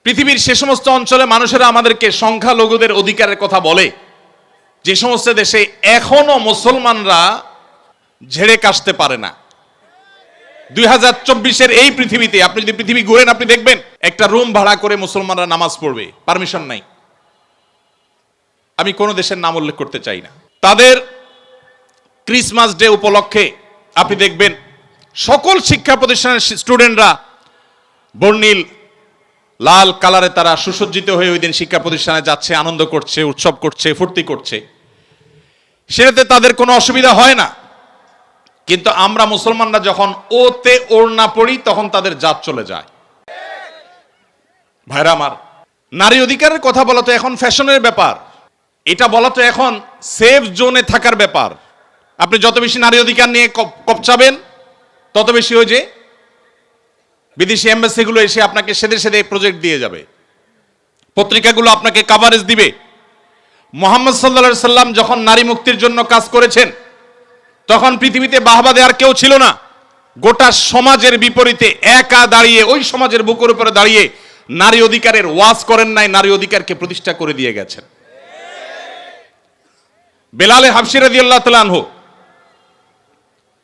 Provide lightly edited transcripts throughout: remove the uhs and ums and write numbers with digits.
পৃথিবীর সে সমস্ত অঞ্চলে মানুষেরা আমাদেরকে সংখ্যালঘুদের অধিকারের কথা বলে, যে সমস্ত দেশে এখনো মুসলমানরা ঝেড়ে কাশতে পারে না। 2024-এর এই পৃথিবীতে আপনি যদি পৃথিবী ঘুরেন, আপনি দেখবেন একটা রুম ভাড়া করে মুসলমানরা নামাজ পড়বে, পারমিশন নাই। আমি কোন দেশের নাম উল্লেখ করতে চাই না। তাদের ক্রিসমাস ডে উপলক্ষে আপনি দেখবেন সকল শিক্ষা প্রতিষ্ঠানের স্টুডেন্টরা বর্ণিল লাল কালারে তারা সুসজ্জিত হয়ে ওই দিন শিক্ষা প্রতিষ্ঠানে যাচ্ছে, আনন্দ করছে, উৎসব করছে, ফুর্তি করছে, সেটাতে তাদের কোনো অসুবিধা হয় না। কিন্তু আমরা মুসলমানরা যখন ওতে ওড়না পড়ি তখন তাদের জাত চলে যায়। ভাইরা আমার, নারী অধিকারের কথা বলা তো এখন ফ্যাশনের ব্যাপার, এটা বলা তো এখন সেফ জোনে থাকার ব্যাপার। আপনি যত বেশি নারী অধিকার নিয়ে কপচাবেন তত বেশি ওই যে বিদেশি এম্বাসিগুলো এসে আপনাকে সেদে সেদে প্রজেক্ট দিয়ে যাবে, পত্রিকাগুলো আপনাকে কাভারেজ দিবে। মুহাম্মদ সাল্লাল্লাহু আলাইহি সাল্লাম যখন নারী মুক্তির জন্য কাজ করেছেন তখন পৃথিবীতে বাহবা দেওয়ার কেউ ছিল না। গোটা সমাজের বিপরীতে একা দাঁড়িয়ে, ওই সমাজের বুকের উপরে দাঁড়িয়ে নারী অধিকারের ওয়াজ করেন নাই, নারী অধিকারকে প্রতিষ্ঠা করে দিয়ে গেছেন। বেলালে হাবশী রাদিয়াল্লাহু তাআলা আনহু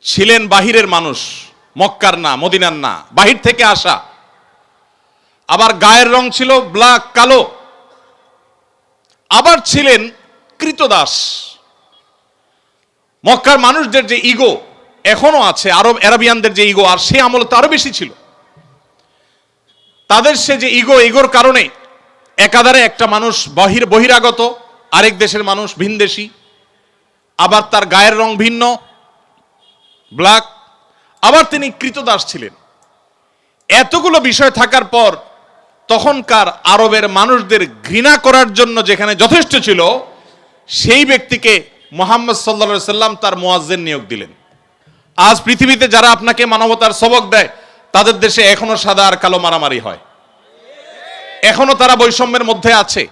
ছিলেন বাহিরের মানুষ, মক্কার না, মদিনার না, বাহির থেকে আসা। আবার গায়ের রং ছিল ব্ল্যাক, কালো। আবার ছিলেন কৃতদাস। মক্কার মানুষদের যে ইগো এখনো আছে, আরবিয়ানদের যে ইগো, আর সে আমল তো আরো বেশি ছিল। তাদের সে যে ইগোর কারণে একাধারে একটা মানুষ বহিরাগত, আরেক দেশের মানুষ ভিনদেশী, আবার তার গায়ের রং ভিন্ন, ব্ল্যাক, আবার তিনি কৃতদাস ছিলেন। এতগুলো বিষয় থাকার পর তখনকার আরবের মানুষদের ঘৃণা করার জন্য যেখানে যথেষ্ট ছিল, সেই ব্যক্তিকে মুহাম্মদ সাল্লাল্লাহু আলাইহি সাল্লাম তার মুয়াজ্জিন নিয়োগ দিলেন। আজ পৃথিবীতে যারা আপনাকে মানবতার সবক দেয়, তাদের দেশে এখনো সাদা আর কালো মারামারি হয়, এখনো তারা বৈষম্যের মধ্যে আছে।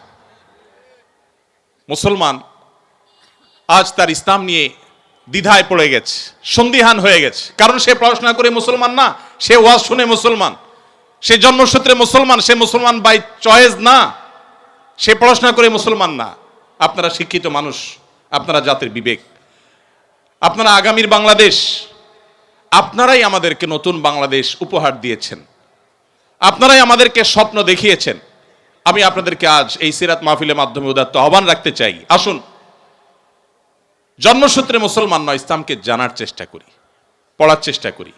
মুসলমান আজ তার ইসলাম নিয়ে দ্বিধায় পড়ে গেছে, সন্দিহান হয়ে গেছে। কারণ সে পড়াশোনা করে মুসলমান না, সে ওয়াজ শুনে মুসলমান, সে জন্মসূত্রে মুসলমান, সে মুসলমান বাই চয়েস না, সে পড়াশোনা করে মুসলমান না। আপনারা শিক্ষিত মানুষ, আপনারা জাতির বিবেক, আপনারা আগামীর বাংলাদেশ, আপনারাই আমাদেরকে নতুন বাংলাদেশ উপহার দিয়েছেন, আপনারাই আমাদেরকে স্বপ্ন দেখিয়েছেন। আমি আপনাদেরকে আজ এই সিরাত মাহফিলের মাধ্যমে উদাত্ত আহ্বান রাখতে চাই, আসুন জন্মসূত্রে মুসলমান নয়, ইসলামকে জানার চেষ্টা করি, পড়ার চেষ্টা করি।